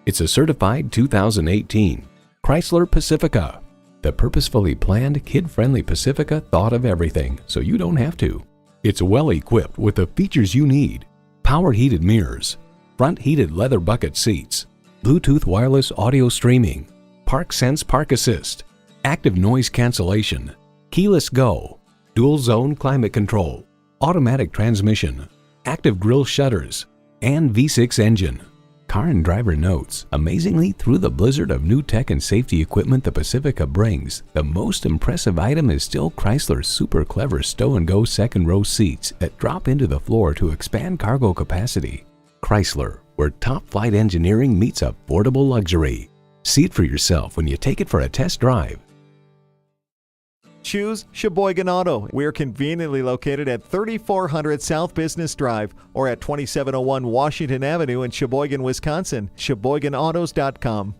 It's a certified 2018 Chrysler Pacifica. The purposefully planned, kid-friendly Pacifica thought of everything, so you don't have to. It's well equipped with the features you need: power heated mirrors, front heated leather bucket seats, Bluetooth wireless audio streaming, ParkSense Park Assist, active noise cancellation, keyless go, dual zone climate control, automatic transmission, active grille shutters, and V6 engine. Car and Driver notes, amazingly, through the blizzard of new tech and safety equipment the Pacifica brings, the most impressive item is still Chrysler's super clever stow-and-go second row seats that drop into the floor to expand cargo capacity. Chrysler, where top-flight engineering meets affordable luxury. See it for yourself when you take it for a test drive. Choose Sheboygan Auto. We're conveniently located at 3400 South Business Drive or at 2701 Washington Avenue in Sheboygan, Wisconsin. SheboyganAutos.com.